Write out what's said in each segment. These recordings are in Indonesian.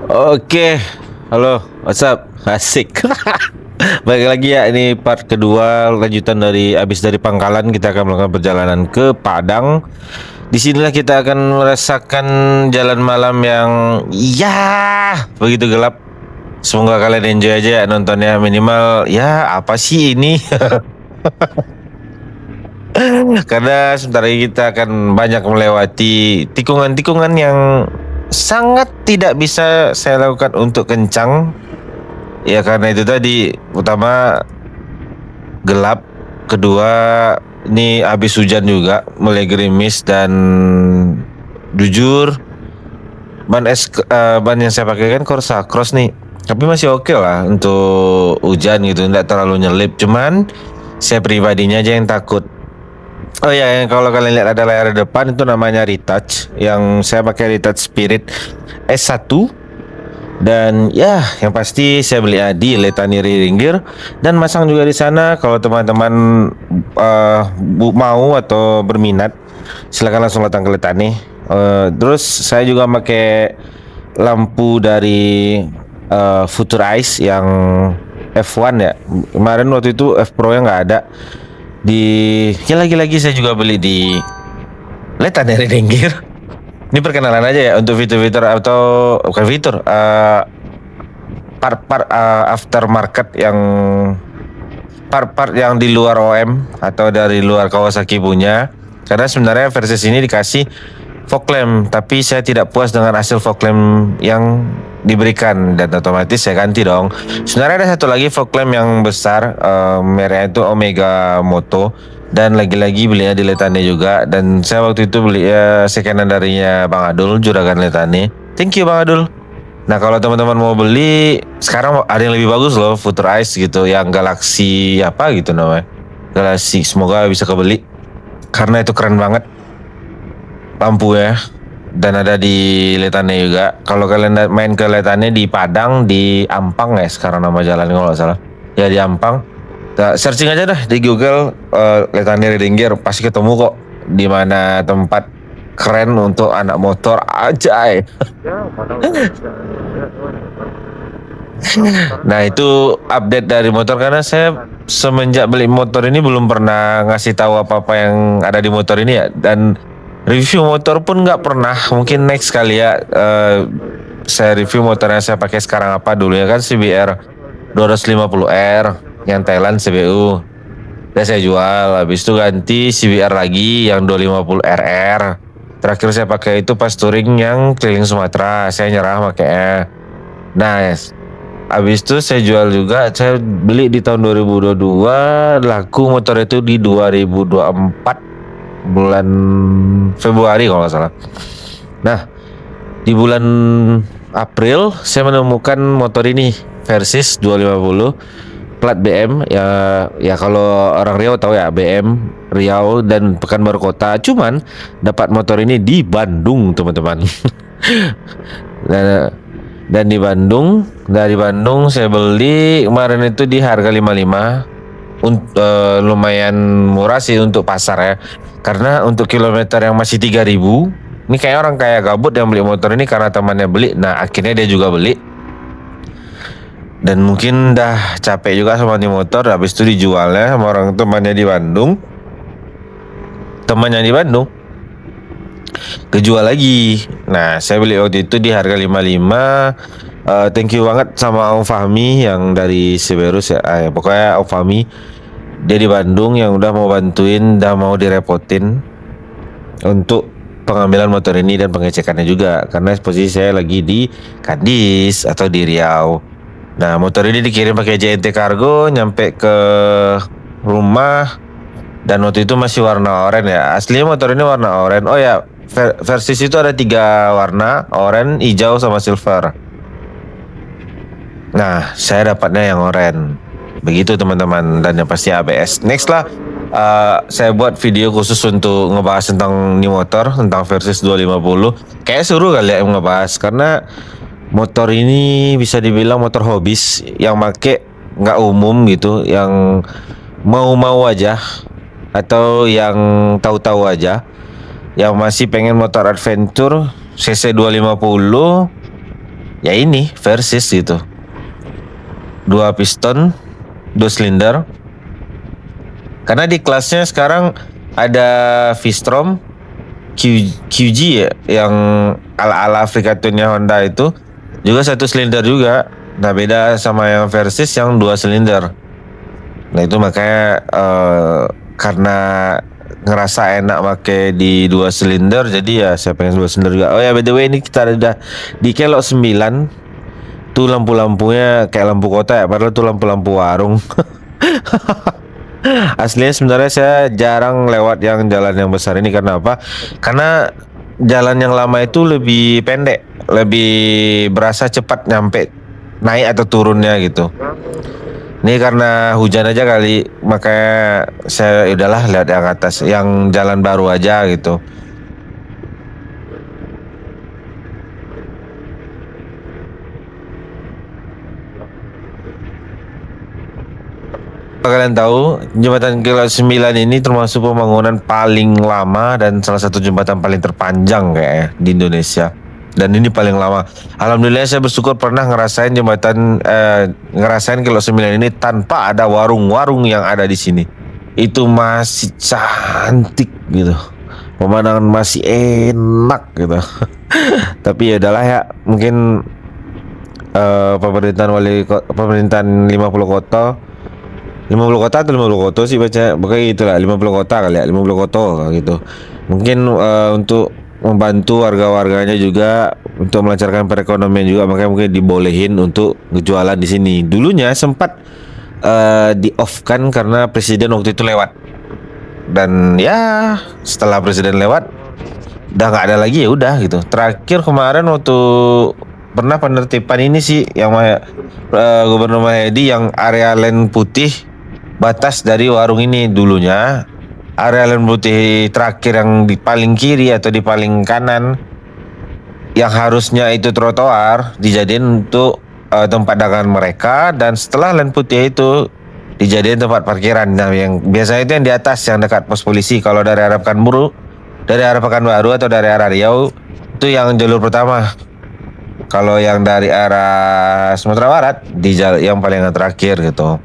Oke, halo, what's up? Asik. Balik lagi ya, ini part kedua lanjutan dari abis dari Pangkalan kita akan melakukan perjalanan ke Padang. Disinilah kita akan merasakan jalan malam yang begitu gelap. Semoga kalian enjoy aja ya nontonnya, minimal ya apa sih ini? Karena sebentar lagi kita akan banyak melewati tikungan-tikungan yang sangat tidak bisa saya lakukan untuk kencang. Ya karena itu tadi, utama gelap, kedua ini habis hujan juga, mulai gerimis dan jujur ban yang saya pakai kan Corsa Cross nih. Tapi masih oke lah untuk hujan gitu, tidak terlalu nyelip. Cuman saya pribadinya aja yang takut. Oh ya, yang kalau kalian lihat ada layar depan itu namanya retouch. Yang saya pakai retouch Spirit S1. Dan ya, yang pasti saya beli di Letani Ringgir dan masang juga di sana. Kalau teman-teman mau atau berminat, silakan langsung datang ke Letani. Terus saya juga pakai lampu dari Futurize yang F1 ya. Kemarin waktu itu F Pro yang nggak ada. Lagi-lagi saya juga beli di Letani Ringgir. Ini perkenalan aja ya untuk fitur-fitur atau bukan fitur, part-part aftermarket yang part-part yang di luar OM atau dari luar Kawasaki punya. Karena sebenarnya versi ini dikasih fog lamp, tapi saya tidak puas dengan hasil fog lamp yang diberikan dan otomatis saya ganti dong. Sebenarnya ada satu lagi fog lamp yang besar, mereknya itu Omega Moto. Dan lagi-lagi belinya di Letane juga. Dan saya waktu itu beli secondan darinya Bang Adul, Juragan Letane. Thank you Bang Adul. Nah kalau teman-teman mau beli, sekarang ada yang lebih bagus loh, Futurize gitu, yang Galaxy apa gitu namanya, Galaxy, semoga bisa kebeli karena itu keren banget lampu ya. Dan ada di Letane juga. Kalau kalian main ke Letane di Padang, di Ampang ya sekarang nama jalan kalau nggak salah. Ya di Ampang. Nah, searching aja dah di Google Letani Ringgir, pasti ketemu kok di mana tempat keren untuk anak motor aja. Nah itu update dari motor karena saya semenjak beli motor ini belum pernah ngasih tahu apa-apa yang ada di motor ini ya, dan review motor pun nggak pernah. Mungkin next kali ya saya review motor yang saya pakai sekarang apa dulu ya kan, CBR 250R yang Thailand CBU. Udah saya jual, habis itu ganti CBR lagi yang 250 RR. Terakhir saya pakai itu pas touring yang keliling Sumatera, saya nyerah makanya. Nah, habis itu saya jual juga, saya beli di tahun 2022, laku motor itu di 2024 bulan Februari kalau nggak salah. Nah, di bulan April saya menemukan motor ini, Versys 250 plat BM ya kalau orang Riau tahu ya, BM Riau dan Pekanbaru Kota. Cuman dapat motor ini di Bandung teman-teman. dan di Bandung, dari Bandung saya beli kemarin itu di harga 55. Lumayan murah sih untuk pasar ya. Karena untuk kilometer yang masih 3.000, ini kayak orang kaya gabut yang beli motor ini karena temannya beli. Nah akhirnya dia juga beli. Dan mungkin dah capek juga sama nih motor, habis itu dijualnya sama orang temannya di Bandung. Temannya di Bandung kejual lagi. Nah saya beli waktu itu di harga 55. Thank you banget sama Om Fahmi yang dari Siberus ya. Pokoknya Om Fahmi, dia di Bandung yang udah mau bantuin, udah mau direpotin untuk pengambilan motor ini dan pengecekannya juga. Karena posisi saya lagi di Kandis atau di Riau. Nah motor ini dikirim pakai JNT Cargo, nyampe ke rumah. Dan waktu itu masih warna oranye ya. Aslinya motor ini warna oranye. Oh ya, Versys itu ada 3 warna, oranye, hijau, sama silver. Nah saya dapatnya yang oranye. Begitu teman-teman. Dan yang pasti ABS. Next lah, saya buat video khusus untuk ngebahas tentang ini motor, tentang Versys 250. Kayaknya seru kali ya ngebahas, karena motor ini bisa dibilang motor hobis yang make nggak umum gitu, yang mau-mau aja atau yang tahu-tahu aja, yang masih pengen motor adventure CC 250 ya ini Versys gitu. 2 piston, 2 silinder. Karena di kelasnya sekarang ada V-Strom, QG ya, yang ala-ala Afrika Twin-nya Honda itu juga 1 silinder juga. Nah beda sama yang Versys yang 2 silinder. Nah itu makanya karena ngerasa enak pakai di 2 silinder, jadi ya saya pengen 2 silinder juga. Oh ya by the way, ini kita udah di Kelok 9. Tuh lampu-lampunya kayak lampu kota ya, padahal tuh lampu-lampu warung. Aslinya sebenarnya saya jarang lewat yang jalan yang besar ini. Karena apa? Karena jalan yang lama itu lebih pendek, lebih berasa cepat nyampe naik atau turunnya gitu. Ini karena hujan aja kali, makanya saya udahlah lihat yang atas, yang jalan baru aja gitu. Kalian tahu jembatan Kelok 9 ini termasuk pembangunan paling lama dan salah satu jembatan paling terpanjang kayaknya di Indonesia. Dan ini paling lama. Alhamdulillah saya bersyukur pernah ngerasain ngerasain Kelok 9 ini tanpa ada warung-warung yang ada di sini. Itu masih cantik gitu. Pemandangan masih enak gitu. Tapi ya udahlah ya, mungkin pemerintahan 50 kota atau 50 kota sih baca, pokoknya itulah 50 kota kali ya, 50 kota gitu. Mungkin untuk membantu warga-warganya juga untuk melancarkan perekonomian juga, makanya mungkin dibolehin untuk jualan di sini. Dulunya sempat di off kan karena presiden waktu itu lewat. Dan ya setelah presiden lewat udah nggak ada lagi, ya udah gitu. Terakhir kemarin waktu pernah penertiban ini sih yang Gubernur Mahedi yang area land putih batas dari warung ini. Dulunya area land putih terakhir yang di paling kiri atau di paling kanan yang harusnya itu trotoar dijadiin untuk tempat dagangan mereka, dan setelah land putih itu dijadiin tempat parkiran. Nah yang biasanya itu yang di atas yang dekat pos polisi. Kalau dari arah Pekanbaru atau dari arah Riau itu yang jalur pertama. Kalau yang dari arah Sumatera Barat di yang paling terakhir gitu.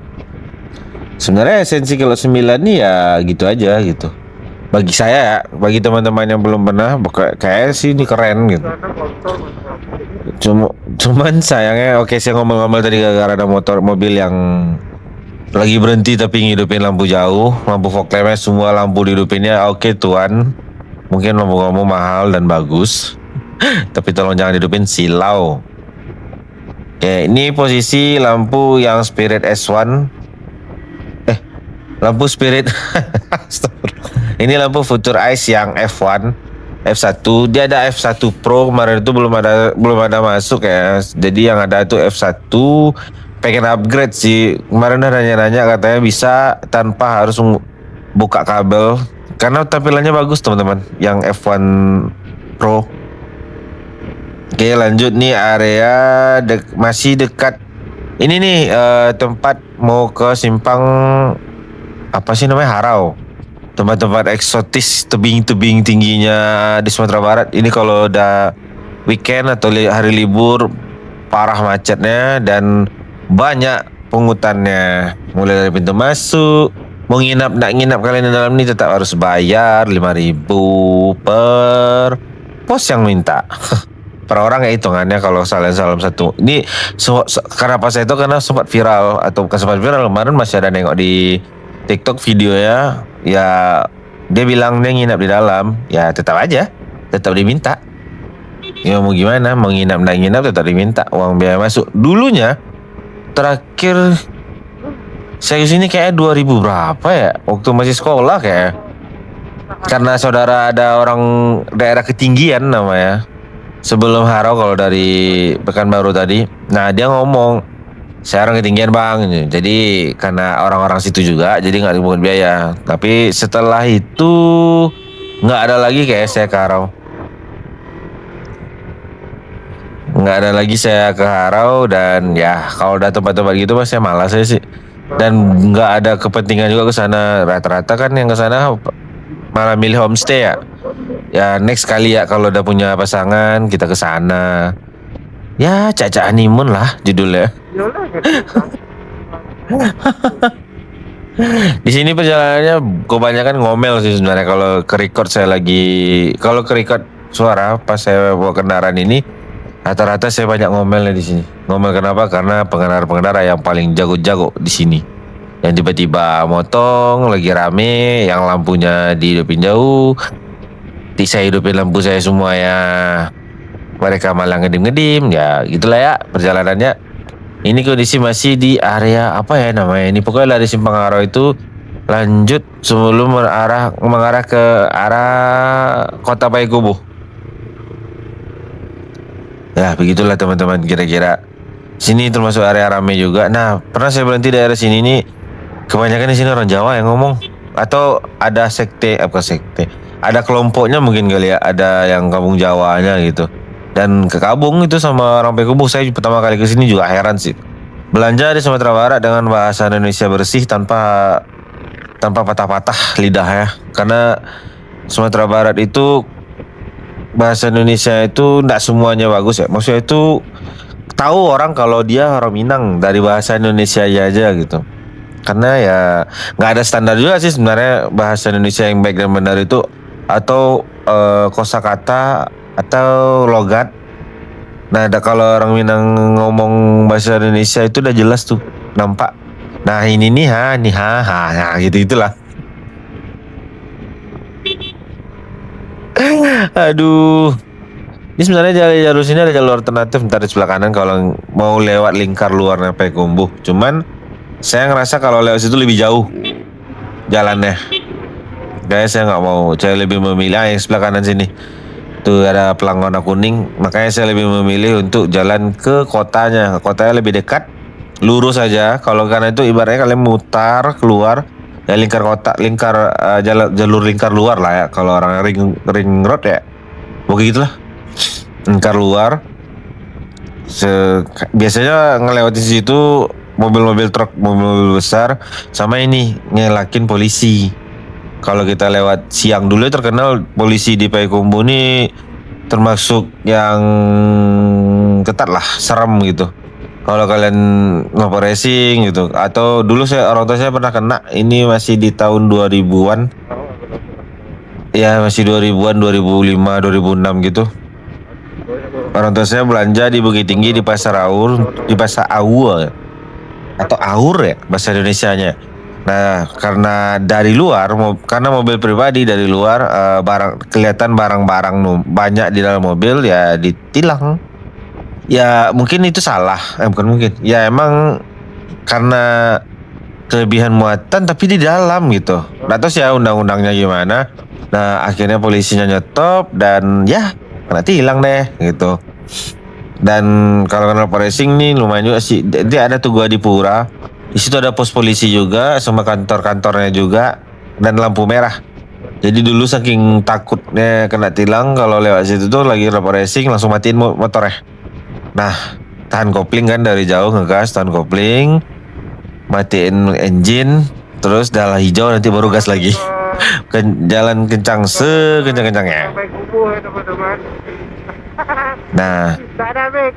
Sebenarnya esensi Kelok 9 nih ya gitu aja gitu. Bagi saya ya, bagi teman-teman yang belum pernah, kayak sih ini keren gitu. Cuman sayangnya, oke saya ngomong-ngomong tadi gara-gara ada mobil yang lagi berhenti tapi ngidupin lampu jauh, lampu fog lampnya semua lampu dihidupinnya. Oke tuan, mungkin lampu kamu mahal dan bagus. Tapi tolong jangan hidupin, silau. Oke, ini posisi lampu yang Spirit S1. Lampu Spirit. Ini lampu Future Eyes yang F1, F1. Dia ada F1 Pro kemarin itu belum ada masuk ya. Jadi yang ada itu F1. Pengen upgrade sih. Kemarin udah nanya-nanya katanya bisa tanpa harus buka kabel. Karena tampilannya bagus teman-teman. Yang F1 Pro. Oke lanjut nih, area masih dekat ini nih tempat mau ke simpang apa sih namanya, Harau. Tempat-tempat eksotis tebing-tebing tingginya di Sumatera Barat. Ini kalau udah weekend atau hari libur parah macetnya dan banyak pungutannya. Mulai dari pintu masuk, mau nak nginap kalian di dalam ini tetap harus bayar 5.000 per pos yang minta. Per orang ya hitungannya kalau salam satu. Ini karena pas itu karena sempat viral, atau bukan sempat viral, kemarin masih ada nengok di TikTok videonya. Ya dia bilang dia nginap di dalam, ya tetap diminta. Ya mau gimana, mau nginap tetap diminta uang biaya masuk. Dulunya terakhir saya kesini kayak 2000 berapa ya, waktu masih sekolah kayak. Karena saudara ada orang daerah ketinggian namanya, sebelum Harau kalau dari Pekanbaru tadi. Nah dia ngomong, saya orang ketinggian bang, jadi karena orang-orang situ juga, jadi nggak dipungut biaya. Tapi setelah itu nggak ada lagi kayak saya ke Harau. Nggak ada lagi saya ke Harau, dan ya kalau udah tempat-tempat gitu mas saya malas sih. Dan nggak ada kepentingan juga ke sana. Rata-rata kan yang ke sana malah milih homestay ya. Ya next kali ya kalau udah punya pasangan kita ke sana. Ya, Caca Honeymoon lah judulnya. Yolah gitu. Di sini perjalanannya kebanyakan ngomel sih sebenarnya kalau ke record kalau ke record suara pas saya bawa kendaraan ini rata-rata saya banyak ngomelnya di sini. Ngomel kenapa? Karena pengendara-pengendara yang paling jago-jago di sini. Yang tiba-tiba motong lagi rame, yang lampunya dihidupin jauh, saya hidupin lampu saya semua ya. Mereka malah ngedim-ngedim, ya gitulah ya perjalanannya. Ini kondisi masih di area apa ya namanya ini, pokoknya dari Simpang Aro itu lanjut sebelum mengarah ke arah Kota Payakumbuh. Ya begitulah teman-teman kira-kira. Sini termasuk area ramai juga. Nah pernah saya berhenti di daerah sini nih. Kebanyakan di sini orang Jawa yang ngomong, atau ada sekte apa sekte? Ada kelompoknya mungkin kali ya, ada yang kampung Jawanya gitu. Dan ke Kabung itu sama orang Payakumbuh, saya pertama kali ke sini juga heran sih. Belanja di Sumatera Barat dengan bahasa Indonesia bersih tanpa patah-patah lidah ya. Karena Sumatera Barat itu bahasa Indonesia itu tidak semuanya bagus ya. Maksudnya itu tahu orang kalau dia orang Minang dari bahasa Indonesia aja gitu. Karena ya nggak ada standar juga sih sebenarnya bahasa Indonesia yang baik dan benar itu, atau kosakata atau logat. Nah, kalau orang Minang ngomong bahasa Indonesia itu udah jelas tuh, nampak. Nah, ini nih nah gitu itulah. Aduh. Ini sebenarnya jalur sini ada jalur alternatif ntar di sebelah kanan kalau mau lewat lingkar luarnya Payakumbuh. Cuman saya ngerasa kalau lewat situ lebih jauh jalannya. Kayaknya saya nggak mau. Saya lebih memilih yang sebelah kanan sini. Tuh ada pelang warna kuning. Makanya saya lebih memilih untuk jalan ke kotanya. Kotanya lebih dekat. Lurus aja. Kalau karena itu ibaratnya kalian mutar keluar. Ya lingkar kota, jalur lingkar luar lah ya. Kalau orang ring road ya. Pokoknya gitulah. Lingkar luar. Biasanya ngelewati situ mobil-mobil truk, mobil besar, sama ini ngelakin polisi. Kalau kita lewat siang dulu terkenal polisi di Payakumbuh ini termasuk yang ketat lah, serem gitu. Kalau kalian ngoper racing gitu, atau dulu orang tua saya pernah kena, ini masih di tahun 2000-an. Ya masih 2000-an, 2005, 2006 gitu. Orang tua saya belanja di Bukit Tinggi di Pasar Aur, di Pasar Aur atau Aur ya bahasa Indonesianya. Nah, karena dari luar, karena mobil pribadi dari luar, kelihatan barang-barang banyak di dalam mobil ya ditilang. Ya mungkin itu salah, bukan mungkin. Ya emang karena kelebihan muatan tapi di dalam gitu. Nggak tahu sih ya undang-undangnya gimana. Nah akhirnya polisinya nyetop dan ya kena tilang deh gitu. Dan kalau kenal racing nih lumayan juga sih. Dia ada Tugu Adipura. Di situ ada pos polisi juga sama kantor-kantornya juga dan lampu merah. Jadi dulu saking takutnya kena tilang kalau lewat situ tuh lagi racing langsung matiin motornya. Nah, tahan kopling kan dari jauh ngegas, tahan kopling, matiin engine, terus dah hijau nanti baru gas lagi. Jalan kencang sekencang-kencangnya. Sampai kubuh ya teman-teman. Nah, Tak ada Mik.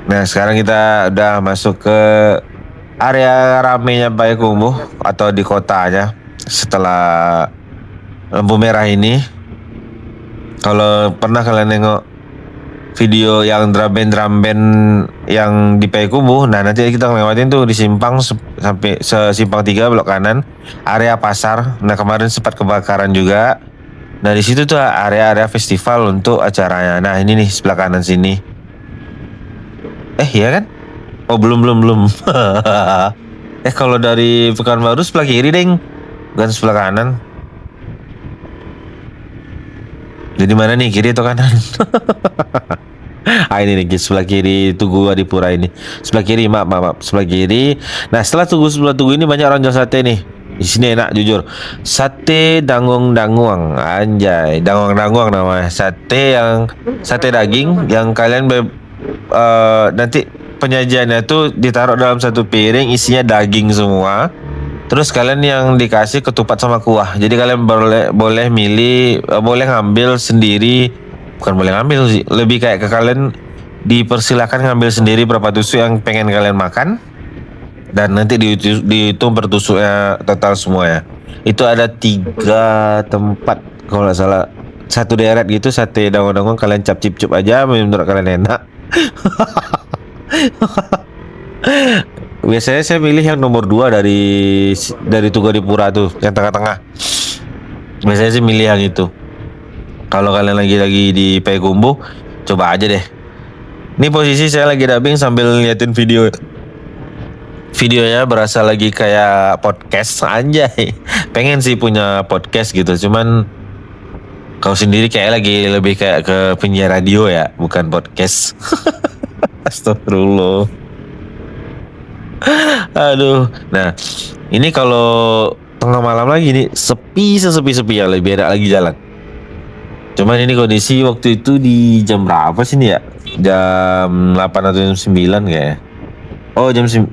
Nah sekarang kita udah masuk ke area ramenya Payakumbuh atau di kotanya setelah lampu merah ini. Kalau pernah kalian nengok video yang drum band yang di Payakumbuh, nah nanti kita ngelewatin tuh di simpang sampai simpang 3 belok kanan area pasar. Nah kemarin sempat kebakaran juga. Nah di situ tuh area-area festival untuk acaranya. Nah ini nih sebelah kanan sini. Iya kan? Oh belum. Kalau dari Pekanbaru sebelah kiri deng, bukan sebelah kanan. Jadi mana nih, kiri atau kanan? Ini nih sebelah kiri Tugu Adipura ini. Sebelah kiri, maaf, sebelah kiri. Nah sebelah Tugu ini banyak orang jual sate nih. Di sini enak jujur. Sate danguang, anjay, danguang namanya. Sate daging yang kalian nanti penyajiannya tuh ditaruh dalam satu piring isinya daging semua. Terus kalian yang dikasih ketupat sama kuah. Jadi kalian boleh milih, boleh ngambil sendiri. Bukan boleh ngambil sih, lebih kayak ke kalian dipersilakan ngambil sendiri berapa tusuk yang pengen kalian makan. Dan nanti dihitung per tusuknya total semua ya. Itu ada 3 tempat kalau nggak salah. Satu deret gitu, sate dangon-dangon, kalian cap-cip-cup aja menurut kalian enak. Biasanya saya pilih yang nomor 2 dari Tugu Adipura tuh, yang tengah-tengah. Biasanya sih milih yang itu. Kalau kalian lagi di Payakumbuh, coba aja deh. Ini posisi saya lagi dubbing sambil liatin video. Videonya berasa lagi kayak podcast, anjay. Pengen sih punya podcast gitu, cuman kau sendiri kayak lagi lebih kayak ke penyiar radio ya, bukan podcast. Astagfirullah. Aduh. Nah, ini kalau tengah malam lagi nih, sepi ya, lebih ada lagi jalan. Cuman ini kondisi waktu itu di jam berapa sih nih ya? Jam 8 atau jam 9 kayaknya. Oh, jam 8.50.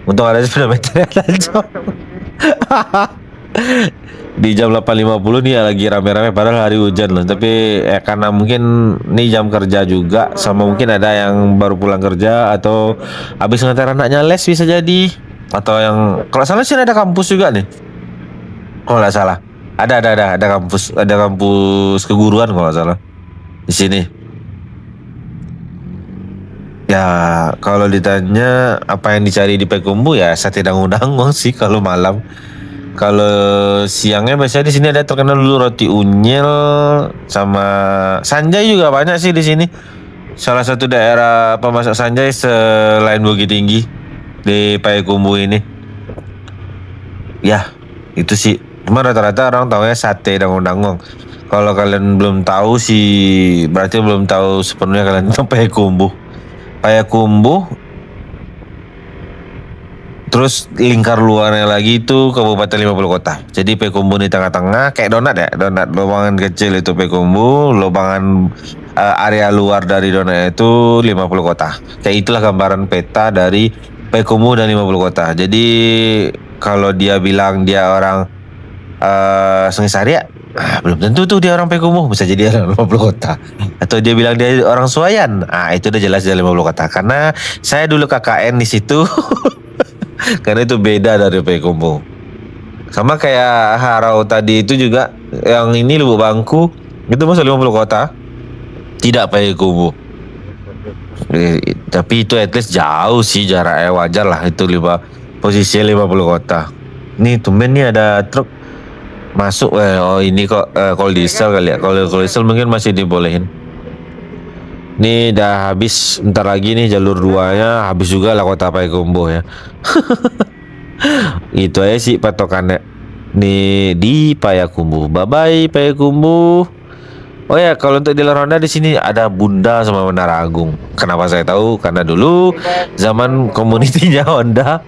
Untung ada sepeda meter yang lanjut. Di jam 8.50 nih ya, lagi rame-rame padahal hari hujan loh. Tapi karena mungkin nih jam kerja juga, sama mungkin ada yang baru pulang kerja atau habis ngantar anaknya les bisa jadi. Atau yang kalau salah sih ada kampus juga nih. Kalau nggak salah. Ada kampus keguruan kalau nggak salah di sini. Ya kalau ditanya apa yang dicari di Payakumbuh ya sate dangung-dangung sih kalau malam. Kalau siangnya biasanya di sini ada terkenal dulu roti unyil sama sanjay juga banyak sih di sini. Salah satu daerah pemasak sanjay selain Bukit Tinggi di Payakumbuh ini. Ya itu sih. Cuma rata-rata orang tahunya sate dangung-dangung. Kalau kalian belum tahu sih berarti belum tahu sepenuhnya kalian tentang Payakumbuh. Payakumbuh, terus lingkar luarnya lagi itu Kabupaten 50 Kota. Jadi Payakumbuh di tengah-tengah kayak donat ya, donat lubangan kecil itu Payakumbuh, lubangan area luar dari donat itu 50 Kota. Kayak itulah gambaran peta dari Payakumbuh dan 50 Kota. Jadi kalau dia bilang dia orang Sungai Sari ya, belum tentu tuh dia orang Payakumbuh, bisa jadi orang 50 Kota. Atau dia bilang dia orang Suayan, itu udah jelas dia 50 Kota. Karena saya dulu KKN di situ. Karena itu beda dari Payakumbuh. Sama kayak Harau tadi itu juga, yang ini Lubuk Bangku itu masuk 50 Kota, tidak Payakumbuh. Tapi itu at least jauh sih jaraknya, wajar lah itu posisinya 50 Kota. Nih tumben nih ada truk masuk. Oh ini kok kalau diesel kali ya. Kalau diesel mungkin masih dibolehin. Ini udah habis, bentar lagi nih jalur 2-nya habis juga lah Kota Payakumbuh ya. Itu aja sih patokannya nih di Payakumbuh. Bye bye Payakumbuh. Oh ya, kalau untuk di Ronda di sini ada Bunda sama Menara Agung. Kenapa saya tahu? Karena dulu zaman komunitinya Honda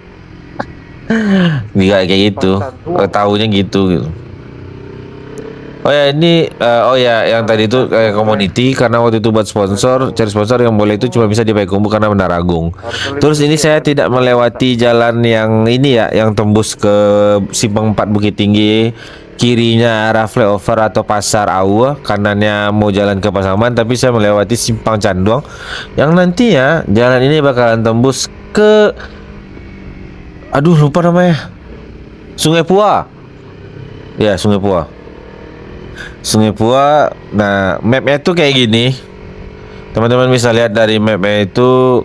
kayak gitu. Tahunya gitu. Oh ya ini yang tadi itu kayak community, karena waktu itu buat cari sponsor yang boleh itu cuma bisa di Payakumbuh karena Menara Agung. Terus ini saya tidak melewati jalan yang ini ya, yang tembus ke Simpang 4 Bukit Tinggi, kirinya arah flyover atau Pasar Aua, kanannya mau jalan ke Pasaman, tapi saya melewati Simpang Canduang yang nantinya jalan ini bakalan tembus ke lupa namanya, Sungai Pua. Ya, Sungai Pua. Nah, mapnya itu kayak gini. Teman-teman bisa lihat dari mapnya itu.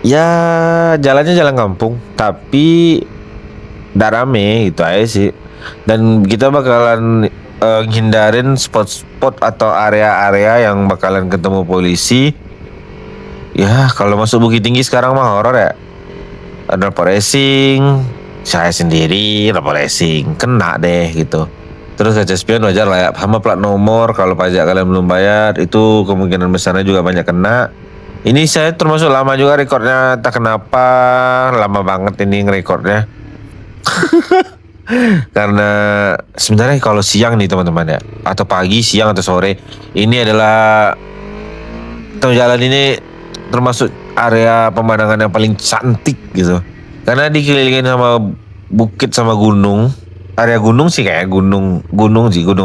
Ya, jalannya jalan kampung, tapi tidak rame, itu aja sih. Dan kita bakalan hindarin spot-spot atau area-area yang bakalan ketemu polisi. Ya, kalau masuk Bukit Tinggi sekarang mah horor ya. Ada rapor racing, saya sendiri rapor racing, kena deh gitu. Terus kaca spion wajar lah ya, sama plat nomor, kalau pajak kalian belum bayar itu kemungkinan besarnya juga banyak kena. Ini saya termasuk lama juga rekornya, tak kenapa lama banget ini ngerekornya. Karena sebenarnya kalau siang nih teman-teman ya, atau pagi, siang atau sore, ini adalah jalan ini termasuk area pemandangan yang paling cantik gitu. Karena dikelilingin sama bukit sama gunung. Area gunung sih kayak gunung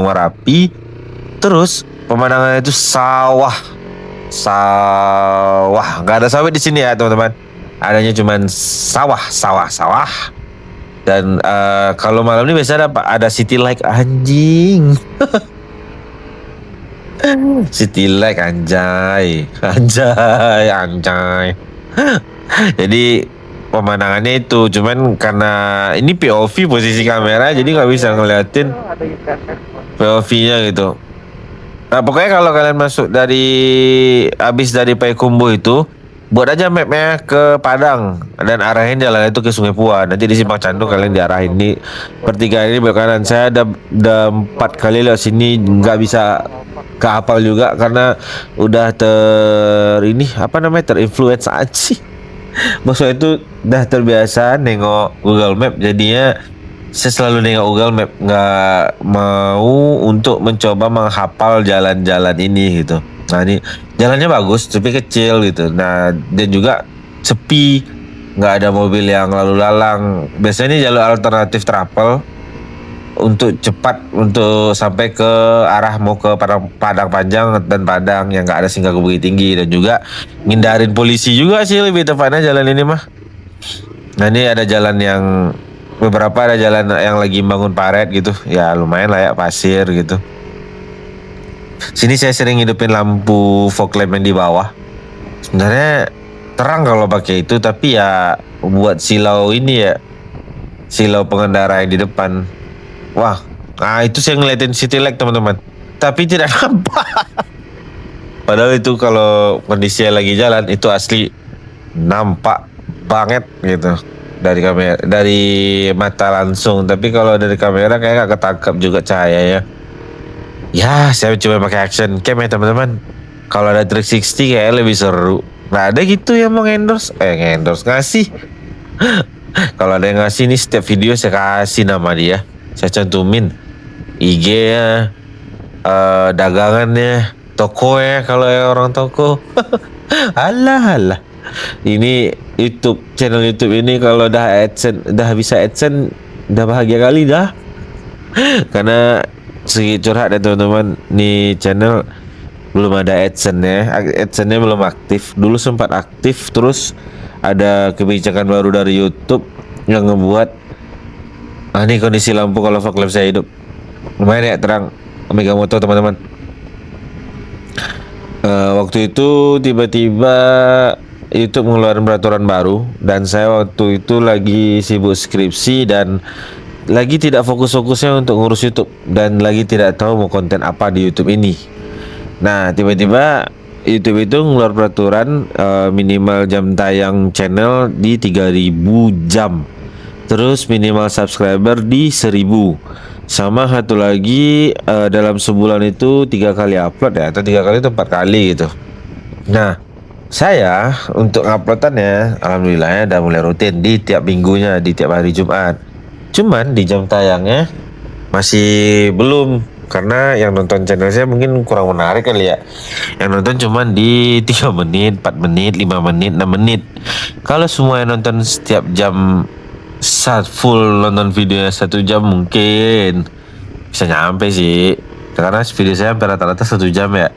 Merapi. Terus pemandangannya itu sawah. sawah. Nggak ada sawit di sini ya teman-teman. Adanya cuman sawah. Dan kalau malam ini biasanya ada city light anjing. City light anjay. Jadi pemandangannya itu cuman karena ini POV posisi kamera jadi nggak bisa ngeliatin Ada internet. POV-nya gitu. Nah pokoknya kalau kalian masuk habis dari Payakumbuh itu buat aja mapnya ke Padang dan arahin jalan itu ke Sungai Pua. Nanti di Simpang Candu kalian diarahin di pertigaan ini belok kanan. Saya udah 4 kali lewat sini nggak bisa kehafal juga karena udah terinfluence aja sih. Maksudnya itu udah terbiasa nengok Google Map jadinya saya selalu nengok Google Map nggak mau untuk mencoba menghafal jalan-jalan ini gitu. Nah ini jalannya bagus tapi kecil gitu. Nah dan juga sepi nggak ada mobil yang lalu lalang. Biasanya ini jalur alternatif travel untuk cepat untuk sampai ke arah mau ke Padang Panjang dan Padang yang nggak ada singgah ke Bukit Tinggi dan juga ngindarin polisi juga sih lebih tepatnya jalan ini mah. Nah ini ada jalan yang beberapa ada jalan yang lagi bangun paret gitu ya lumayan layak pasir gitu. Sini saya sering hidupin lampu fog lamp yang di bawah. Sebenarnya terang kalau pakai itu tapi ya buat silau pengendara yang di depan. Wah, nah itu saya ngeliatin city light teman-teman. Tapi tidak nampak. Padahal itu kalau kondisi lagi jalan itu asli nampak banget gitu dari kamera, dari mata langsung. Tapi kalau dari kamera kayak gak ketangkap juga cahayanya. Ya, saya coba pakai action cam ya teman-teman. Kalau ada 360 kayak lebih seru. Nah ada gitu yang mau ngasih. Kalau ada yang ngasih nih setiap video saya kasih nama dia. Saya cantumin IG-nya, dagangannya, toko ya kalau ya orang toko. Alah. Ini channel YouTube ini kalau dah bisa AdSense, udah bahagia kali dah. Karena segi curhat ya teman-teman, nih channel belum ada AdSense-nya belum aktif. Dulu sempat aktif, terus ada kebijakan baru dari YouTube yang ngebuat ini kondisi lampu kalau fog lamp saya hidup lumayan ya terang Omega Moto teman-teman. Waktu itu tiba-tiba YouTube mengeluarkan peraturan baru dan saya waktu itu lagi sibuk skripsi dan lagi tidak fokus-fokusnya untuk ngurus YouTube dan lagi tidak tahu mau konten apa di YouTube ini. Nah tiba-tiba YouTube itu ngeluar peraturan minimal jam tayang channel di 3000 jam. Terus minimal subscriber di 1000. Sama satu lagi dalam sebulan itu 3 kali upload ya, atau 3 kali atau 4 kali gitu. Nah saya untuk uploadannya alhamdulillahnya udah mulai rutin di tiap minggunya, di tiap hari Jumat. Cuman di jam tayangnya masih belum, karena yang nonton channel saya mungkin kurang menarik kali ya. Yang nonton cuman di 3 menit, 4 menit, 5 menit, 6 menit. Kalau semua yang nonton setiap jam full nonton videonya 1 jam mungkin bisa nyampe sih. Karena video saya hampir rata-rata 1 jam ya.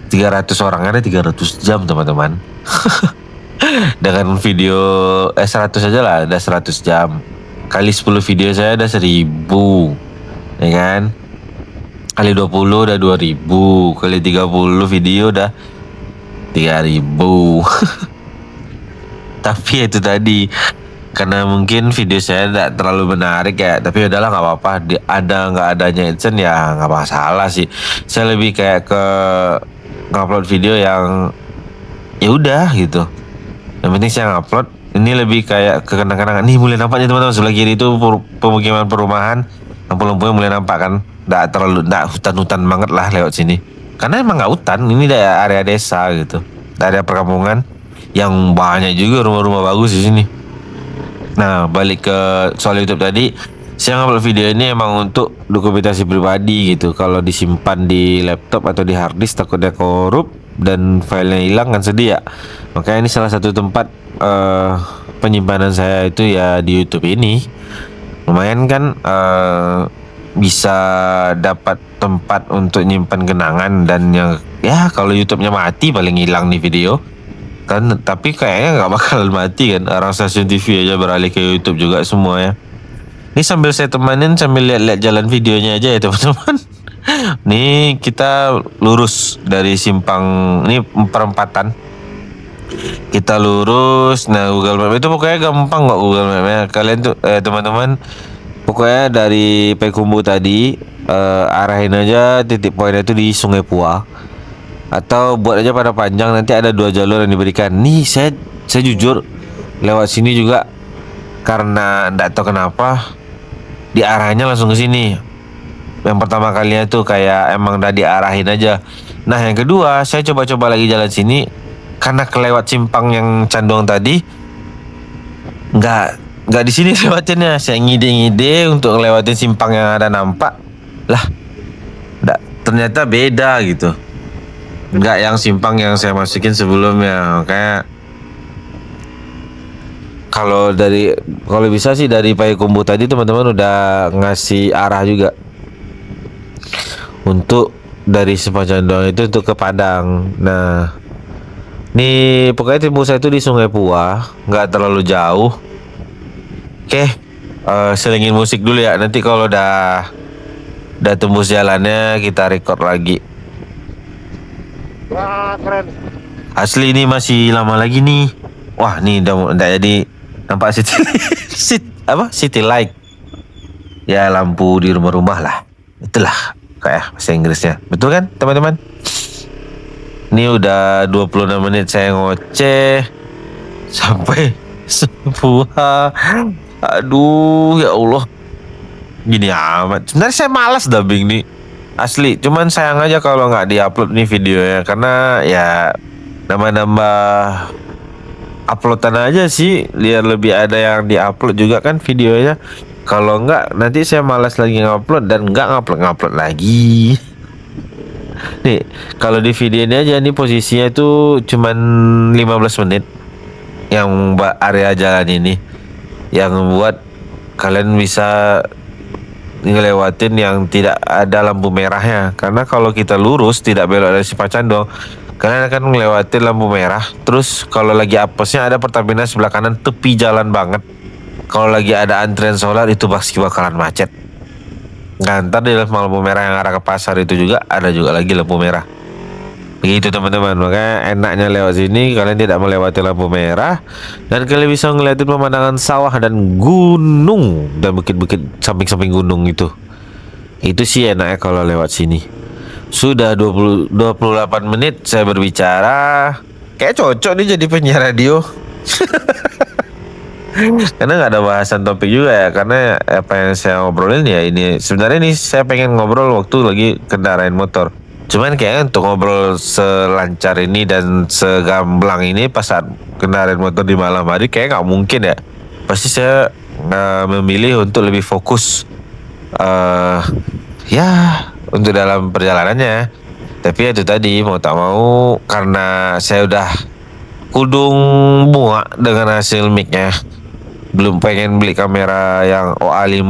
300 orang ada 300 jam teman-teman. Dengan video 100 aja lah ada 100 jam. Kali 10 video saya ada 1000. Ya kan? Kali 20 udah 2000. Kali 30 video udah 3000. Tapi itu tadi karena mungkin video saya tidak terlalu menarik ya, tapi udahlah nggak apa-apa. Ada nggak adanya AdSense ya nggak masalah sih. Saya lebih kayak ke ngupload video yang ya udah gitu. Yang penting saya ngupload. Ini lebih kayak ke kenang-kenangan. Nih mulai nampak nih teman-teman, sebelah kiri itu pemukiman perumahan. Lampu-lampunya mulai nampak kan. Nggak hutan-hutan banget lah lewat sini. Karena emang nggak hutan, ini area desa gitu. Area perkampungan yang banyak juga rumah-rumah bagus di sini. Nah balik ke soal YouTube tadi, saya ngupload video ini emang untuk dokumentasi pribadi gitu. Kalau disimpan di laptop atau di hard disk takutnya korup dan filenya hilang kan sedih ya. Makanya ini salah satu tempat penyimpanan saya itu ya di YouTube ini. Lumayan kan bisa dapat tempat untuk nyimpan kenangan. Dan yang ya kalau YouTube-nya mati paling hilang nih video kan, tapi kayaknya nggak bakal mati kan, orang stasiun TV aja beralih ke YouTube juga semua ya. Ini sambil saya temanin sambil lihat-lihat jalan videonya aja ya teman-teman. Nih kita lurus dari simpang, ini perempatan. Kita lurus. Nah Google Map itu pokoknya gampang kok Google Map-nya. Kalian tuh teman-teman, pokoknya dari Payakumbuh tadi arahin aja titik poinnya itu di Sungai Pua. Atau buat aja pada panjang, nanti ada 2 jalur yang diberikan. Nih saya jujur lewat sini juga karena nggak tahu kenapa diarahnya langsung ke sini. Yang pertama kalinya tuh kayak emang udah diarahin aja. Nah yang kedua saya coba-coba lagi jalan sini karena kelewat simpang yang Canduang tadi. Nggak di sini lewatinnya. Saya ngide-ngide untuk ngelewatin simpang yang ada nampak. Lah, ternyata beda gitu. Nggak yang simpang yang saya masukin sebelumnya. Kayak kalau bisa sih dari Payakumbuh tadi teman-teman udah ngasih arah juga untuk dari Simpang Canduang itu untuk ke Padang. Nah, nih pokoknya timbul saya itu di Sungai Pua, nggak terlalu jauh. Oke, selingin musik dulu ya. Nanti kalau udah tembus jalannya kita record lagi. Wah, keren. Asli ini masih lama lagi nih. Wah, nih udah jadi nampak city light. Ya lampu di rumah-rumah lah. Itulah kayak bahasa Inggrisnya. Betul kan teman-teman? Ini udah 26 menit saya ngoceh sampai sebuah. Aduh ya Allah, gini amat. Sebenarnya saya malas dubbing nih, asli. Cuman sayang aja kalau nggak diupload nih videonya, karena ya nambah uploadan aja sih, biar lebih ada yang diupload juga kan videonya. Kalau nggak nanti saya malas lagi ngupload dan nggak ngupload lagi. Nih kalau di video ini aja nih posisinya itu cuman 15 menit yang area jalan ini, yang membuat kalian bisa ngelewatin yang tidak ada lampu merahnya. Karena kalau kita lurus tidak belok dari Simpang Canduang, kalian akan ngelewatin lampu merah. Terus kalau lagi apesnya ada Pertamina sebelah kanan, tepi jalan banget. Kalau lagi ada antrian solar itu pasti bakalan macet. Ngantar di lampu merah yang arah ke pasar itu juga ada juga lagi lampu merah. Begitu teman-teman, makanya enaknya lewat sini kalian tidak melewati lampu merah dan kalian bisa ngeliatin pemandangan sawah dan gunung dan bukit-bukit samping-samping gunung itu. Itu sih enaknya kalau lewat sini. Sudah 28 menit saya berbicara. Kayak cocok nih jadi penyiar radio. Karena nggak ada bahasan topik juga ya, karena apa yang saya ngobrolin ya ini sebenarnya ini saya pengen ngobrol waktu lagi kendarain motor. Cuman kayaknya untuk ngobrol selancar ini dan segamblang ini pas saat kendaraan motor di malam hari kayak nggak mungkin ya. Pasti saya memilih untuk lebih fokus ya untuk dalam perjalanannya. Tapi itu tadi mau tak mau karena saya udah kudung muak dengan hasil mic-nya. Belum pengen beli kamera yang OA5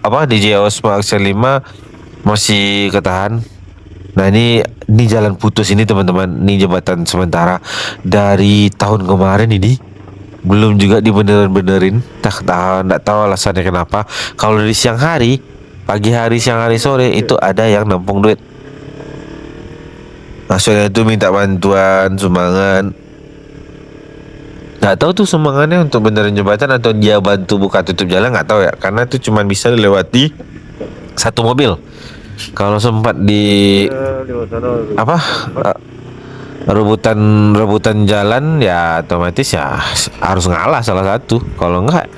DJI Osmo Action 5 masih ketahan. Nah ini jalan putus ini teman-teman, ini jembatan sementara dari tahun kemarin ini belum juga dibenerin. Tak tahu alasannya kenapa. Kalau di siang hari, pagi hari, siang hari, sore itu ada yang nampung duit. Maksudnya itu minta bantuan sumbangan. Nggak tahu tuh sumbangannya untuk benerin jembatan atau dia bantu buka tutup jalan, nggak tahu ya. Karena itu cuma bisa dilewati satu mobil. Kalau sempat di rebutan jalan ya otomatis ya harus ngalah salah satu. Kalau enggak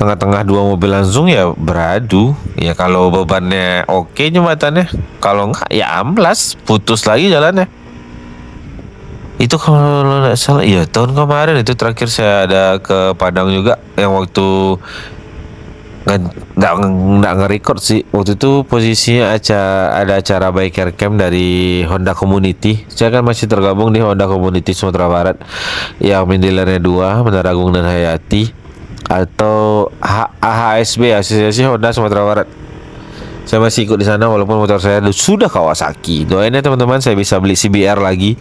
tengah-tengah 2 mobil langsung ya beradu. Ya kalau bebannya oke jembatannya, kalau enggak ya amblas, putus lagi jalannya. Itu kalau nggak salah ya tahun kemarin itu terakhir saya ada ke Padang juga, yang waktu nggak nge-record sih. Waktu itu posisinya ada acara biker camp dari Honda Community. Saya kan masih tergabung di Honda Community Sumatera Barat yang main dealernya 2, Menara Agung dan Hayati, atau AHSB, Asosiasi Honda Sumatera Barat. Saya masih ikut di sana walaupun motor saya sudah Kawasaki. Doain ya teman-teman, saya bisa beli CBR lagi.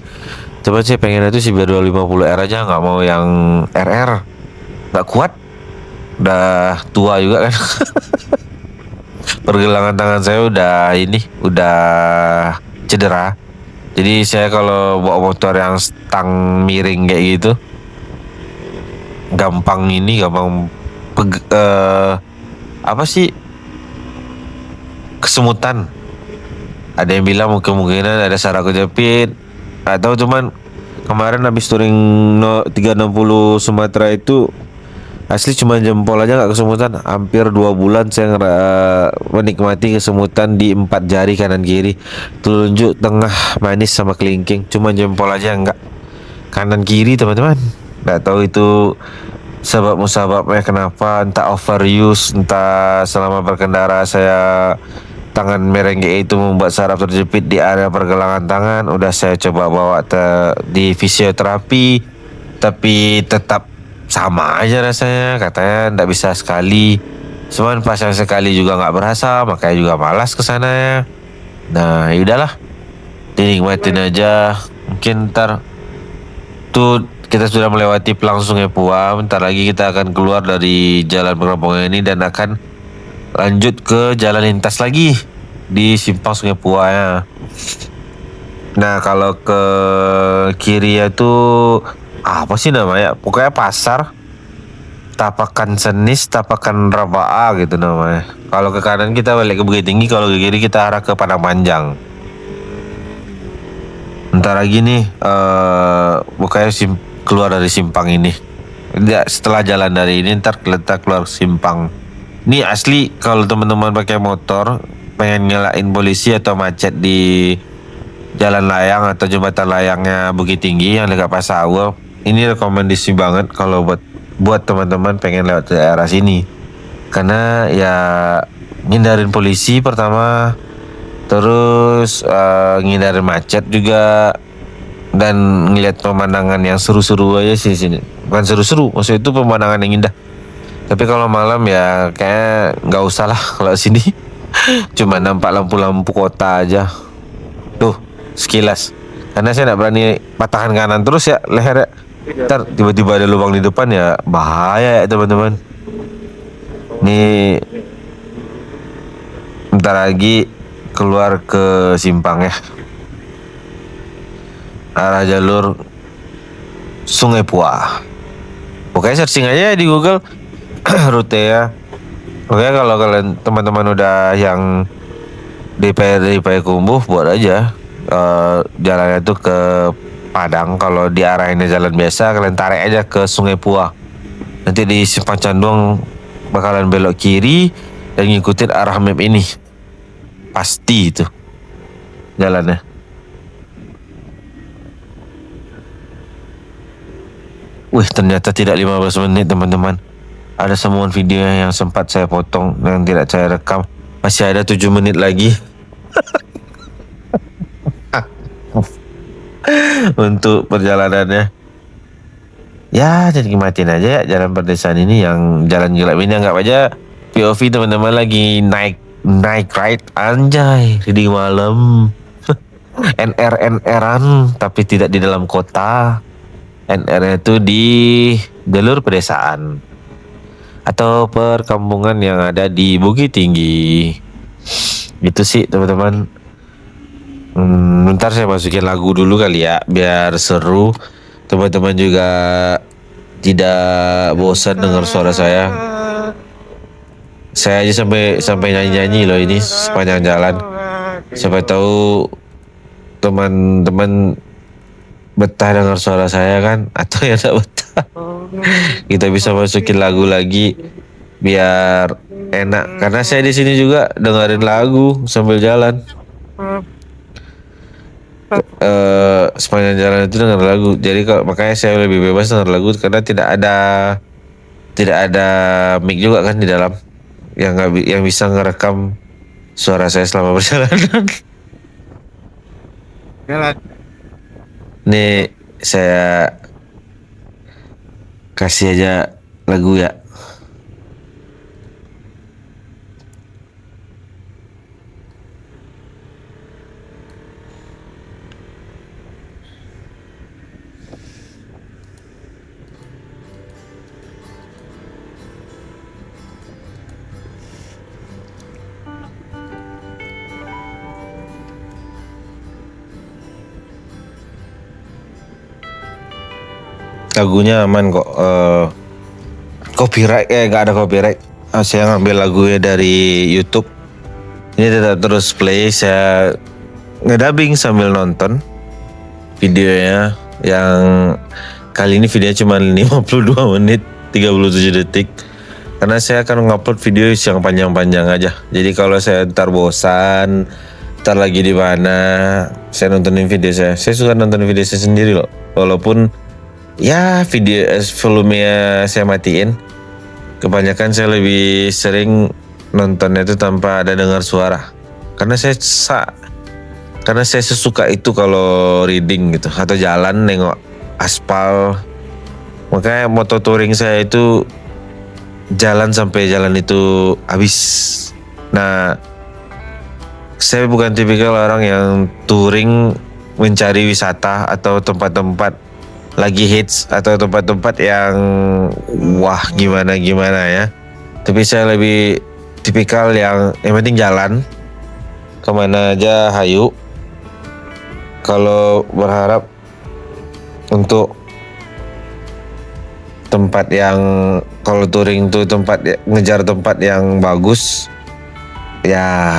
Coba saya pengen itu CBR 250R aja, nggak mau yang RR. Nggak kuat. Udah tua juga kan. Pergelangan tangan saya udah cedera. Jadi saya kalau bawa motor yang stang miring kayak gitu, gampang apa sih, kesemutan. Ada yang bilang kemungkinan ada saraf kejepit atau cuman kemarin habis touring 360 Sumatera itu asli cuma jempol aja nggak kesemutan. Hampir 2 bulan saya menikmati kesemutan di 4 jari kanan kiri, telunjuk, tengah, manis sama kelingking. Cuma jempol aja nggak kanan kiri teman-teman. Nggak tahu itu sebabnya kenapa, entah overuse, entah selama berkendara saya tangan merenggek itu membuat saraf terjepit di area pergelangan tangan. Udah saya coba bawa di fisioterapi, tapi tetap sama aja rasanya. Katanya nggak bisa sekali, cuman pas yang sekali juga nggak berasa, makanya juga malas kesana ya. Nah yaudahlah, dinikmatin aja. Mungkin ntar tuh kita sudah melewati pelang Sungai Pua. Bentar lagi kita akan keluar dari jalan Pengerobokan ini dan akan lanjut ke jalan lintas lagi di simpang Sungai Pua ya. Nah kalau ke kiri itu apa sih namanya? Pokoknya pasar Tapakan Senis, Tapakan Rabaa gitu namanya. Kalau ke kanan kita balik ke Bukit Tinggi, kalau ke kiri kita arah ke Padang Panjang. Bentar lagi nih, pokoknya keluar dari simpang ini. Setelah jalan dari ini ntar kita keluar simpang. Ini asli kalau teman-teman pakai motor pengen nyalain polisi atau macet di jalan layang atau jembatan layangnya Bukit Tinggi yang dekat Pasawel, ini rekomendasi banget kalau buat teman-teman pengen lewat daerah sini. Karena ya ngindarin polisi pertama, terus ngindarin macet juga, dan ngeliat pemandangan yang seru-seru aja sih sini. Bukan seru-seru, maksudnya itu pemandangan yang indah. Tapi kalau malam ya kayak nggak usah lah kalau sini. Cuma nampak lampu-lampu kota aja. Tuh sekilas. Karena saya nggak berani patahan kanan terus ya leher ya. Ntar tiba-tiba ada lubang di depan ya bahaya ya teman-teman. Nih bentar lagi keluar ke simpang ya. Arah jalur Sungai Pua. Oke, searching aja di Google rute ya. Oke, kalau kalian teman-teman udah yang di Payakumbuh buat aja jalannya tuh ke Padang. Kalau diarahinnya jalan biasa, kalian tarik aja ke Sungai Pua. Nanti di Simpang Canduang bakalan belok kiri dan ngikutin arah map ini. Pasti itu jalannya. Wih, ternyata tidak 15 menit teman-teman. Ada semua video yang sempat saya potong yang tidak saya rekam. Masih ada 7 menit lagi untuk perjalanannya. Ya, jadi nikmatin aja ya jalan perdesaan ini, yang jalan gelap ini. Anggap aja POV teman-teman lagi naik ride anjay di malam. NR-NRan tapi tidak di dalam kota. NR itu di jalur pedesaan atau perkampungan yang ada di Bukit Tinggi. Itu sih teman-teman. Bentar saya masukin lagu dulu kali ya biar seru. Teman-teman juga tidak bosan dengar suara saya. Saya aja sampai nyanyi-nyanyi loh ini sepanjang jalan. Siapa tahu teman-teman betah dengar suara saya kan, atau yang tak betah kita bisa masukin lagu lagi biar enak. Karena saya di sini juga dengerin lagu sambil jalan. Sepanjang jalan itu denger lagu. Jadi makanya saya lebih bebas denger lagu karena tidak ada mic juga kan di dalam yang bisa ngerekam suara saya selama perjalanan. Jalan. Nih saya kasih aja lagu ya. lagunya aman kok. Copyright nggak ada copyright. Saya ngambil lagunya dari YouTube. Ini tetap terus play. Saya ngedubbing sambil nonton videonya. Yang kali ini videonya cuma 52 menit 37 detik. Karena saya akan ngupload video yang panjang-panjang aja. Jadi kalau saya ntar bosan, ntar lagi di mana, saya nontonin video saya. Saya suka nonton video saya sendiri loh. Walaupun ya video volumenya saya matiin. Kebanyakan saya lebih sering nontonnya itu tanpa ada dengar suara. Karena saya sesuka itu kalau reading gitu atau jalan nengok aspal. Makanya moto touring saya itu jalan sampai jalan itu habis. Nah, saya bukan tipikal orang yang touring mencari wisata atau tempat-tempat lagi hits atau tempat-tempat yang wah gimana ya. Tapi saya lebih tipikal yang penting jalan kemana aja hayu. Kalau berharap untuk tempat yang kalau touring tuh ngejar tempat yang bagus ya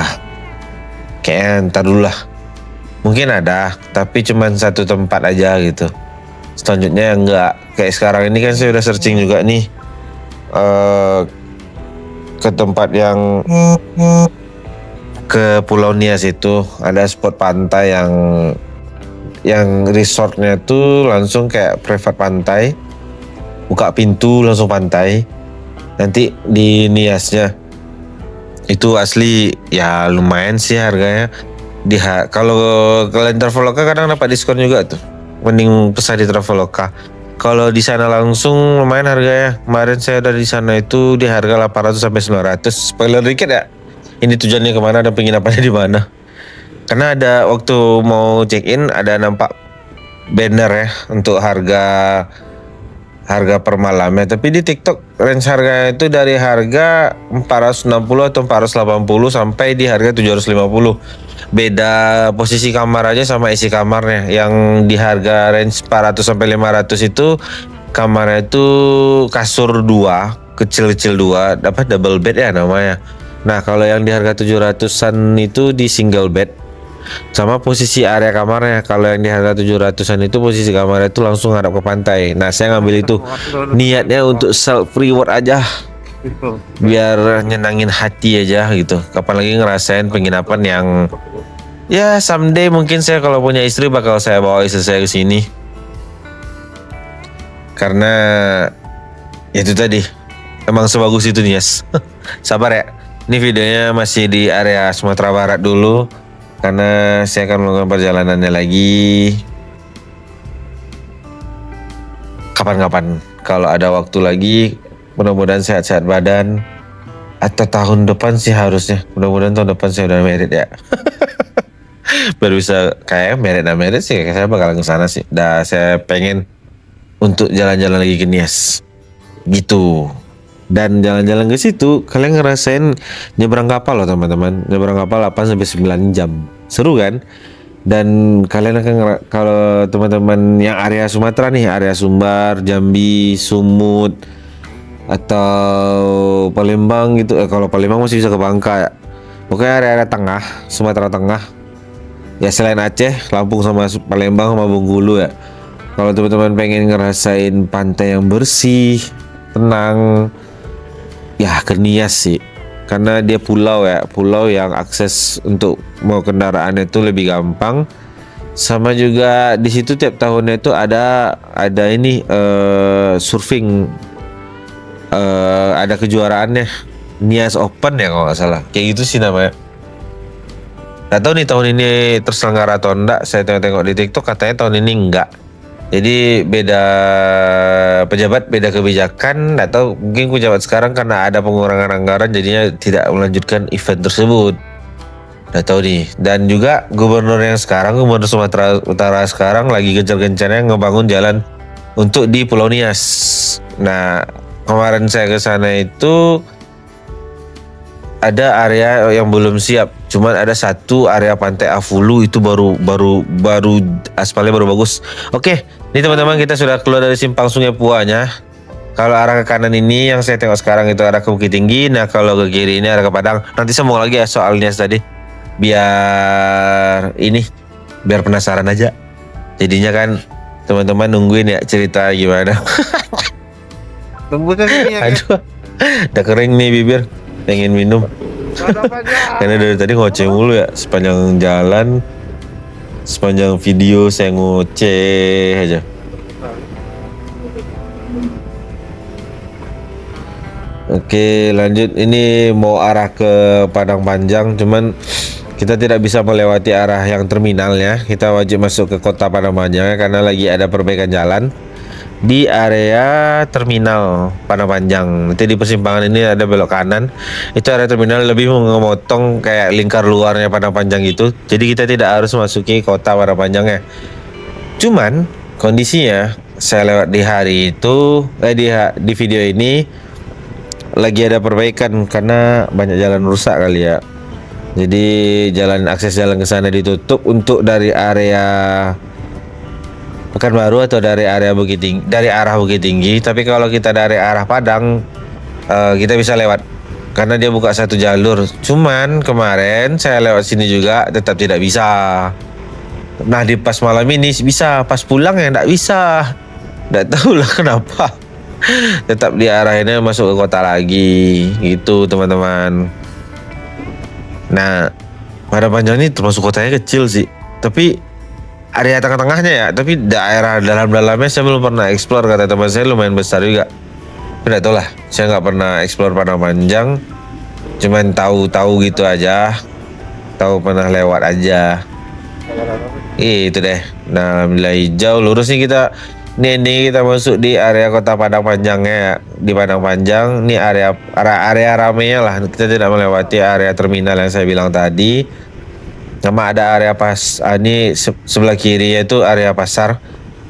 kayak ntar dulu lah. Mungkin ada tapi cuman satu tempat aja gitu. Selanjutnya enggak. Kayak sekarang ini kan saya udah searching juga nih ke tempat yang ke Pulau Nias itu ada spot pantai yang resortnya tuh langsung kayak private pantai, buka pintu langsung pantai. Nanti di Niasnya itu asli ya lumayan sih harganya. Kalau kalian Traveloka kadang dapat diskon juga tuh. Mending pesan di Traveloka. Kalau di sana langsung lumayan harganya. Kemarin saya udah di sana itu di harga 800 sampai 900. Spoiler dikit ya. Ini tujuannya kemana dan penginapannya di mana. Karena ada waktu mau check in ada nampak banner ya untuk harga per malamnya. Tapi di TikTok range harga itu dari harga 460 atau 480 sampai di harga 750. Beda posisi kamar aja sama isi kamarnya. Yang di harga range 400 sampai 500 itu kamarnya itu kasur 2, kecil-kecil 2, dapat double bed ya namanya. Nah, kalau yang di harga 700-an itu di single bed. Sama posisi area kamarnya. Kalau yang di harga 700-an itu posisi kamarnya itu langsung ngadap ke pantai. Nah, saya ngambil itu niatnya untuk self reward aja. Biar nyenangin hati aja gitu. Kapan lagi ngerasain penginapan yang ya someday mungkin saya kalau punya istri bakal saya bawa istri saya ke sini. Karena itu tadi emang sebagus itu Nias. Sabar ya. Ini videonya masih di area Sumatera Barat dulu karena saya akan melakukan perjalanannya lagi kapan-kapan kalau ada waktu lagi. Mudah-mudahan sehat-sehat badan. Atau tahun depan sih harusnya. Mudah-mudahan tahun depan saya udah married ya. Baru bisa kayak married sih. Saya bakal ke sana sih. Saya pengen untuk jalan-jalan lagi ke Nias. Gitu. Dan jalan-jalan ke situ kalian ngerasain nyebrang kapal loh teman-teman. Nyebrang kapal 8 sampai 9 jam. Seru kan? Dan kalian akan kalau teman-teman yang area Sumatera nih, area Sumbar, Jambi, Sumut atau Palembang gitu. Kalau Palembang masih bisa ke Bangka ya. Pokoknya area-area tengah, Sumatera Tengah. Ya selain Aceh, Lampung sama Palembang sama Bengkulu ya. Kalau teman-teman pengen ngerasain pantai yang bersih, tenang, ya ke Nias sih. Karena dia pulau ya, pulau yang akses untuk mau kendaraan itu lebih gampang. Sama juga di situ tiap tahunnya itu ada ini surfing. Ada kejuaraannya Nias Open ya kalau nggak salah, kayak gitu sih namanya. Nggak tahu nih tahun ini terselenggara atau enggak. Saya tengok di TikTok katanya tahun ini enggak. Jadi beda pejabat, beda kebijakan. Nggak tahu, mungkin pejabat sekarang karena ada pengurangan anggaran jadinya tidak melanjutkan event tersebut. Nggak tahu nih. Dan juga gubernur yang sekarang, gubernur Sumatera Utara sekarang lagi gencar-gencarnya ngebangun jalan untuk di Pulau Nias. Nah, kemarin saya ke sana itu ada area yang belum siap. Cuman ada satu area pantai Afulu itu baru aspalnya baru bagus. Oke, Ini teman-teman, kita sudah keluar dari simpang Sungai Puanya. Kalau arah ke kanan ini yang saya tengok sekarang itu arah ke Bukit Tinggi. Nah kalau ke kiri ini arah ke Padang. Nanti sambung lagi ya soal Nias tadi. Biar penasaran aja. Jadinya kan teman-teman nungguin ya cerita gimana. Tunggu sini ya. Aduh, udah kering nih bibir. Pengen minum. Ada apa aja? Karena dari tadi ngoceh mulu ya sepanjang jalan. Sepanjang video saya ngoceh aja. Oke, lanjut. Ini mau arah ke Padang Panjang, cuman kita tidak bisa melewati arah yang terminalnya. Kita wajib masuk ke kota Padang Panjang karena lagi ada perbaikan jalan di area terminal Padang Panjang. Nanti di persimpangan ini ada belok kanan. Itu area terminal lebih memotong kayak lingkar luarnya Padang Panjang itu. Jadi kita tidak harus masuki kota Padang Panjangnya. Cuman kondisinya saya lewat di hari itu di video ini lagi ada perbaikan karena banyak jalan rusak kali ya. Jadi akses jalan ke sana ditutup untuk dari area Pekanbaru atau dari area Bukit Tinggi, dari arah Bukit Tinggi. Tapi kalau kita dari arah Padang kita bisa lewat karena dia buka satu jalur. Cuman kemarin saya lewat sini juga tetap tidak bisa. Nah di pas malam ini bisa, pas pulang ya tidak bisa. Tidak tahulah kenapa. Tetap diarahinnya masuk ke kota lagi gitu teman-teman. Nah Padang Panjang ini termasuk kotanya kecil sih, tapi area tengah-tengahnya ya, tapi daerah dalam-dalamnya saya belum pernah explore. Kata teman saya lumayan besar juga. Tidak tahu lah, saya nggak pernah explore Padang Panjang, cuman tahu-tahu gitu aja, tahu pernah lewat aja. Itu deh. Nah alhamdulillah hijau lurus nih kita. Ini kita masuk di area kota Padang Panjangnya ya. Di Padang Panjang ini area ramenya lah. Kita tidak melewati area terminal yang saya bilang tadi. Sama ada area ini sebelah kiri yaitu area pasar.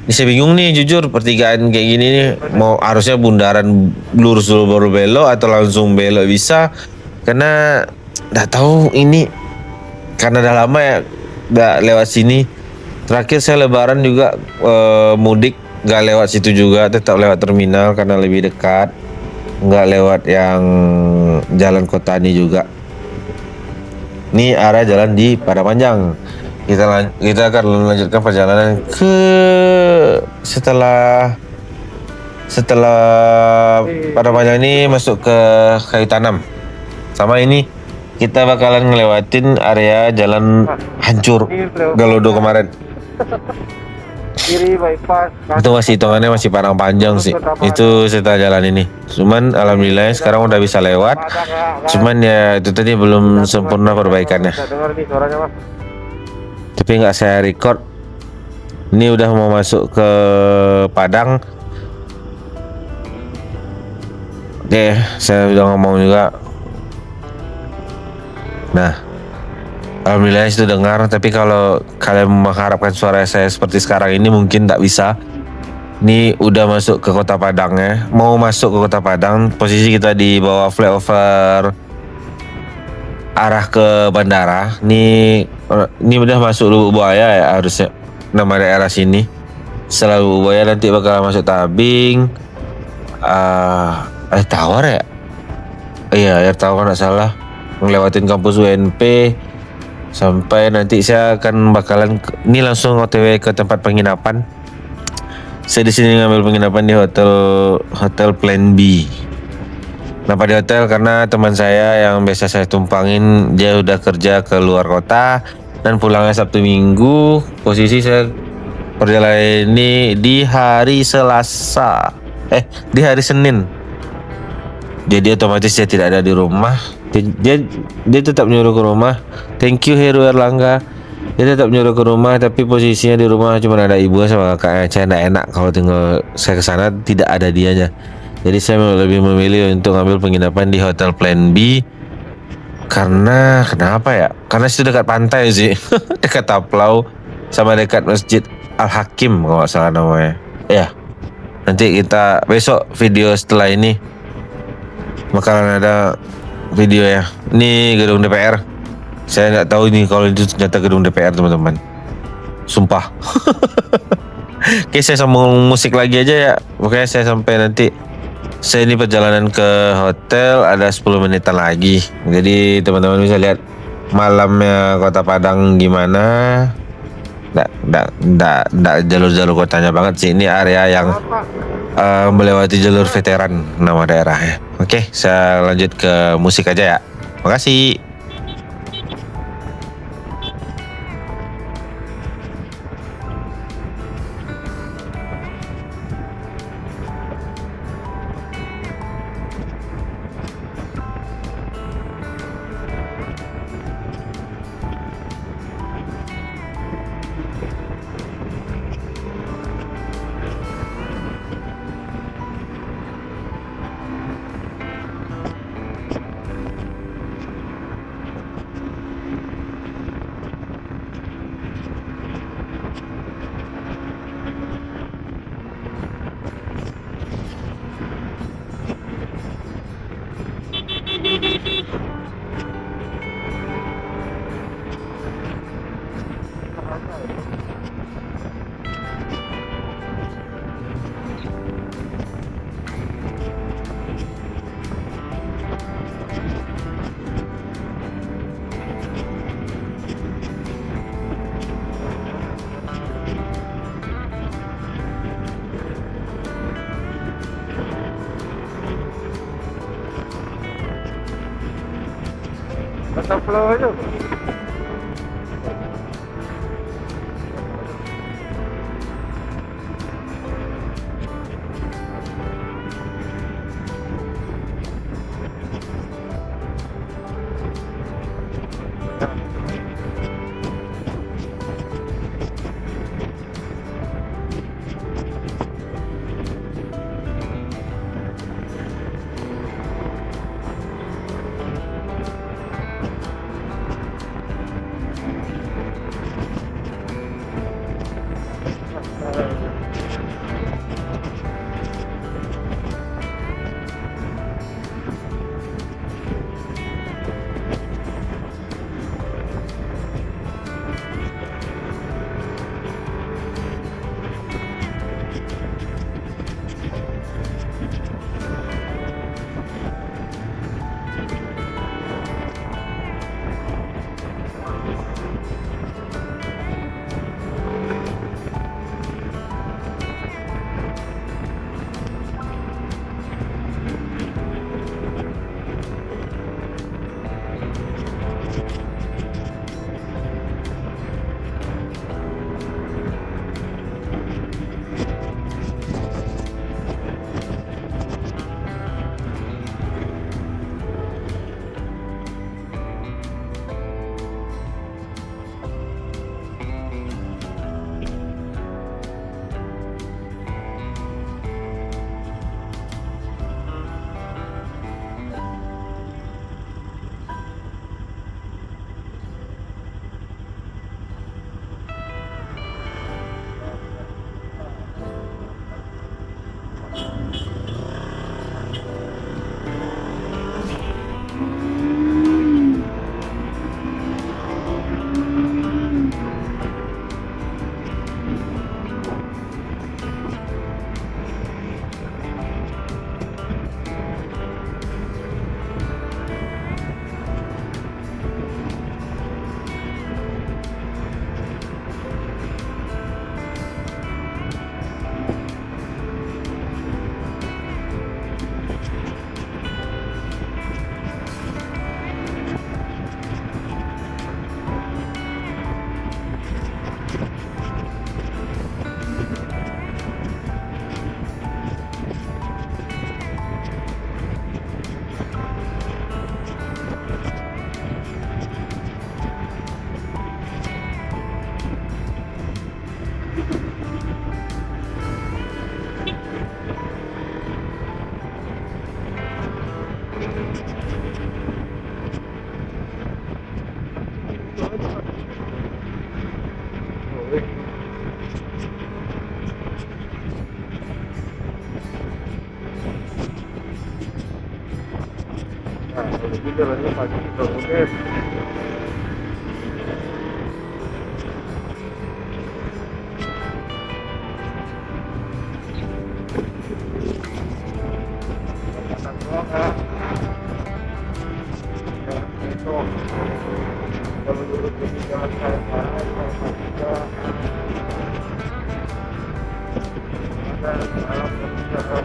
Ini saya bingung nih jujur, pertigaan kayak gini nih mau harusnya bundaran lurus dulu baru belok atau langsung belok bisa. Karena nggak tahu ini karena udah lama ya nggak lewat sini. Terakhir saya lebaran juga mudik nggak lewat situ juga, tetap lewat terminal karena lebih dekat. Nggak lewat yang jalan kota ini juga. Ini arah jalan di Padang Panjang. Kita akan melanjutkan perjalanan ke setelah Padang Panjang ini masuk ke Kayu Tanam. Sama ini kita bakalan ngelewatin area jalan hancur Galodo kemarin. Kiri bypass. Itu masih hitungannya masih Padang Panjang sih. Itu setelah jalan ini. Cuman alhamdulillah sekarang udah bisa lewat. Cuman ya itu tadi belum sempurna perbaikannya. Bisa dengar nih suaranya mas. Tapi nggak saya record. Ini udah mau masuk ke Padang. Oke, saya udah ngomong juga. Nah, alhamdulillah itu dengar. Tapi kalau kalian mengharapkan suara saya seperti sekarang ini mungkin tak bisa. Ini udah masuk ke kota Padang ya. Mau masuk ke kota Padang. Posisi kita di bawah flyover arah ke bandara. Ini udah masuk Lubuk Buaya ya harusnya. Nama daerah sini. Setelah Lubuk Buaya nanti bakal masuk Tabing. Air Tawar ya? Iya, Air Tawar nggak salah. Ngelewatin kampus UNP sampai nanti saya akan ini langsung OTW ke tempat penginapan. Saya di sini ngambil penginapan di hotel Plan B. Kenapa di hotel? Karena teman saya yang biasa saya tumpangin dia udah kerja ke luar kota dan pulangnya Sabtu Minggu. Posisi saya perjalanan ini di hari Selasa, di hari Senin. Jadi otomatis saya tidak ada di rumah. Dia tetap nyuruh ke rumah. Thank you Heru Erlangga. Dia tetap nyuruh ke rumah, tapi posisinya di rumah cuma ada ibu sama kakaknya. Saya tidak enak kalau tinggal saya ke sana tidak ada dianya. Jadi saya lebih memilih untuk ngambil penginapan di Hotel Plan B. Karena kenapa ya? Karena itu dekat pantai sih, dekat Taplau sama dekat Masjid Al Hakim kalau nggak salah namanya. Ya, nanti kita besok video setelah ini bakalan ada video ya. Ini gedung DPR. Saya nggak tahu ini kalau itu ternyata gedung DPR teman-teman. Sumpah. Oke, saya sambung musik lagi aja ya. Pokoknya saya sampai nanti. Saya ini perjalanan ke hotel ada 10 menitan lagi. Jadi teman-teman bisa lihat malamnya Kota Padang gimana. Nggak jalur-jalur kotanya banget sih. Ini area yang melewati jalur veteran nama daerahnya. Oke, saya lanjut ke musik aja ya. Makasih. Tetap flow aja. Jadi jalannya pagi bangunnya dan alam perpustakaan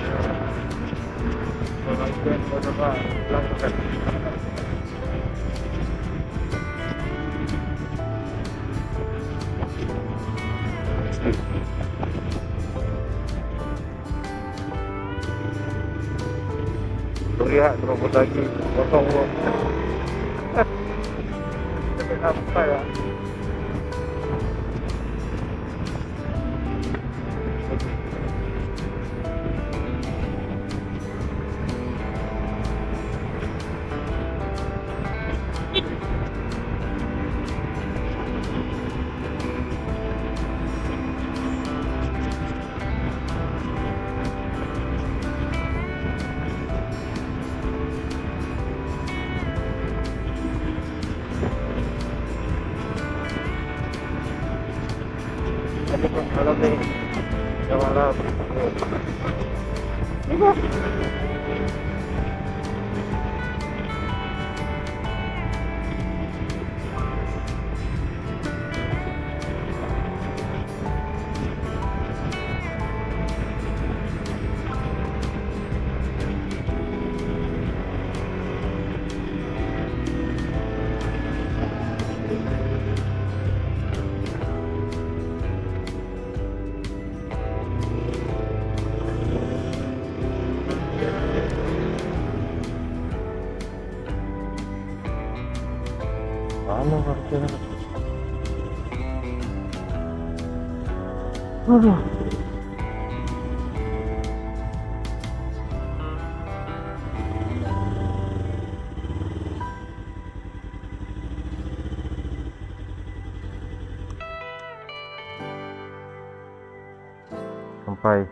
pengajian beberapa lakukan. Lihat robot lagi potong lo. Tapi apa ya? Ada pun malam ni, yang malam. Ini mana parkirnya? Aduh. Sampai.